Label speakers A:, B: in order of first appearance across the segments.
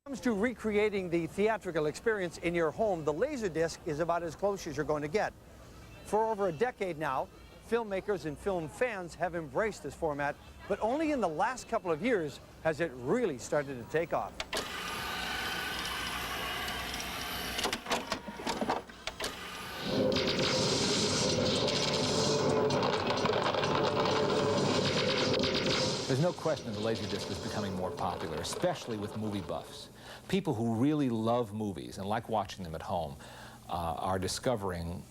A: When it comes to recreating the theatrical experience in your home, the Laserdisc is about as close as you're going to get. For over a decade now, filmmakers and film fans have embraced this format, but only in the last couple of years has it really started to take off.
B: There's no question the Laserdisc is becoming more popular, especially with movie buffs. People who really love movies and like watching them at home are discovering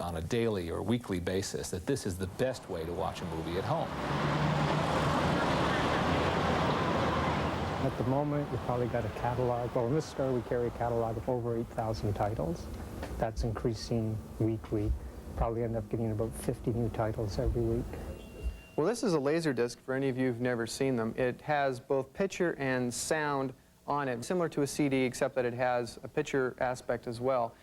B: on a daily or weekly basis that this is the best way to watch a movie at home.
C: At the moment, we've probably got a catalog. Well, in this store, we carry a catalog of over 8,000 titles. That's increasing weekly. Probably end up getting about 50 new titles every week.
D: Well, this is a Laserdisc for any of you who've never seen them. It has both picture and sound on it, similar to a CD, except that it has a picture aspect as well.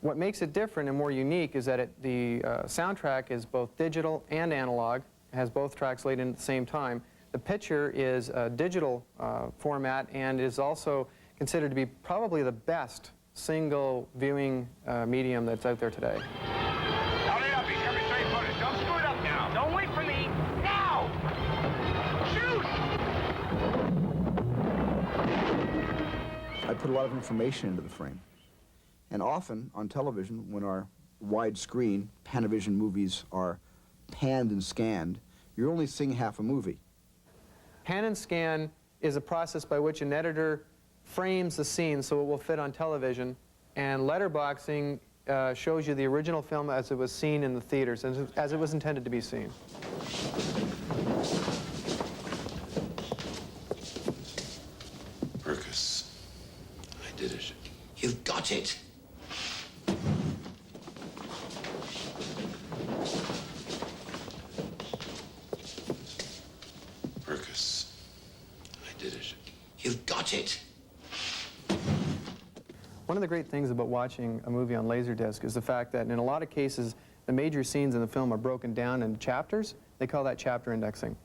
D: What makes it different and more unique is that the soundtrack is both digital and analog. It has both tracks laid in at the same time. The picture is a digital format and is also considered to be probably the best single viewing medium that's out there today.
E: Hold it up, he's coming straight for it. Don't screw it up now. Don't wait for me. Now! Shoot!
F: I put a lot of information into the frame. And often on television, when our widescreen Panavision movies are panned and scanned, you're only seeing half a movie.
D: Pan and scan is a process by which an editor frames the scene so it will fit on television, and letterboxing shows you the original film as it was seen in the theaters, as it was intended to be seen.
G: Marcus, I did it.
H: You've got it.
G: Marcus, I did it.
H: You've got it.
D: One of the great things about watching a movie on Laserdisc is the fact that in a lot of cases, the major scenes in the film are broken down into chapters. They call that chapter indexing.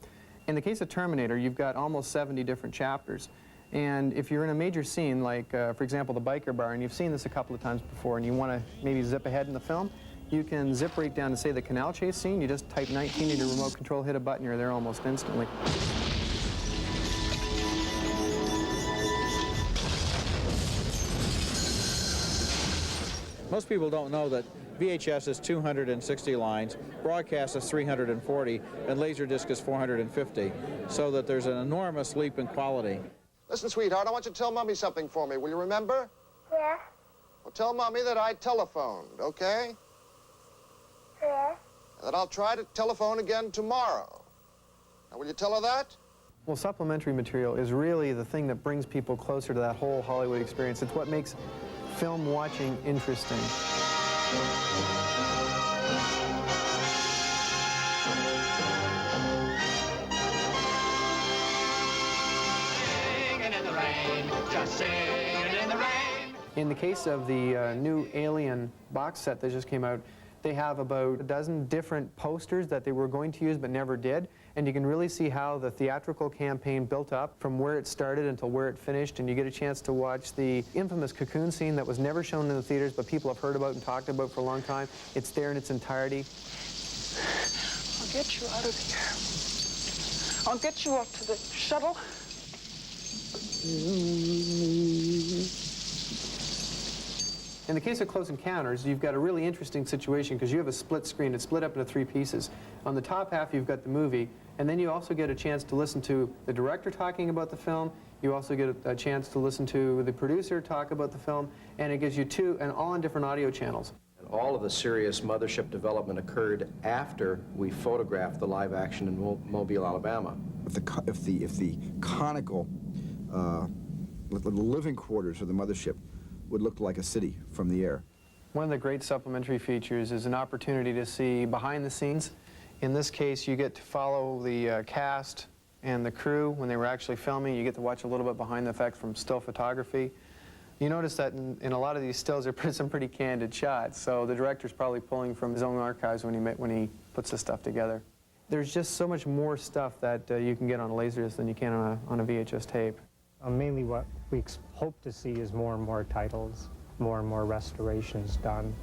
D: In the case of Terminator, you've got almost 70 different chapters. And if you're in a major scene, like, for example, the biker bar, and you've seen this a couple of times before, and you want to maybe zip ahead in the film, you can zip right down to, say, the canal chase scene. You just type 19 in your remote control, hit a button, you're there almost instantly.
I: Most people don't know that VHS is 260 lines, broadcast is 340, and Laserdisc is 450, so that there's an enormous leap in quality.
J: Listen, sweetheart, I want you to tell Mommy something for me. Will you remember?
K: Yeah.
J: Well, tell Mommy that I telephoned, okay?
K: Yeah.
J: And that I'll try to telephone again tomorrow. Now, will you tell her that?
D: Well, supplementary material is really the thing that brings people closer to that whole Hollywood experience. It's what makes film watching interesting.
E: Singing in the rain, just singing in the rain.
D: In the case of the new Alien box set that just came out, they have about a dozen different posters that they were going to use but never did, and you can really see how the theatrical campaign built up from where it started until where it finished, and you get a chance to watch the infamous cocoon scene that was never shown in the theaters but people have heard about and talked about for a long time. It's there in its entirety.
L: I'll get you out of here. I'll get you up to the shuttle.
D: In the case of Close Encounters, you've got a really interesting situation because you have a split screen. It's split up into 3 pieces. On the top half, you've got the movie, and then you also get a chance to listen to the director talking about the film. You also get a chance to listen to the producer talk about the film, and it gives you all on different audio channels.
M: All of the serious mothership development occurred after we photographed the live action in Mobile, Alabama.
F: If the conical, the living quarters of the mothership would look like a city from the air.
D: One of the great supplementary features is an opportunity to see behind the scenes. In this case, you get to follow the cast and the crew when they were actually filming. You get to watch a little bit behind the effects from still photography. You notice that in a lot of these stills there are some pretty candid shots, so the director's probably pulling from his own archives when he puts this stuff together. There's just so much more stuff that you can get on a Laserdisc than you can on a VHS tape.
C: Mainly what we hope to see is more and more titles, more and more restorations done,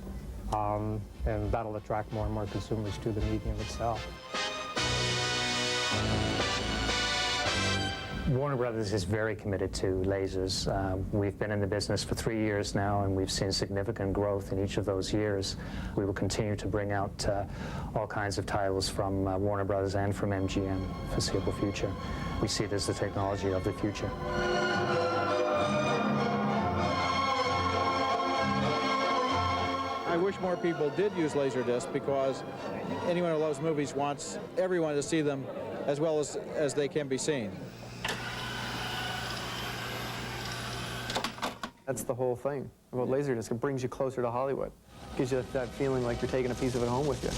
C: and that'll attract more and more consumers to the medium itself.
N: Warner Brothers is very committed to lasers. We've been in the business for 3 years now, and we've seen significant growth in each of those years. We will continue to bring out all kinds of titles from Warner Brothers and from MGM for the foreseeable future. We see it as the technology of the future.
I: I wish more people did use Laserdisc, because anyone who loves movies wants everyone to see them as well as they can be seen.
D: That's the whole thing about Laserdisc. It brings you closer to Hollywood. Gives you that feeling like you're taking a piece of it home with you.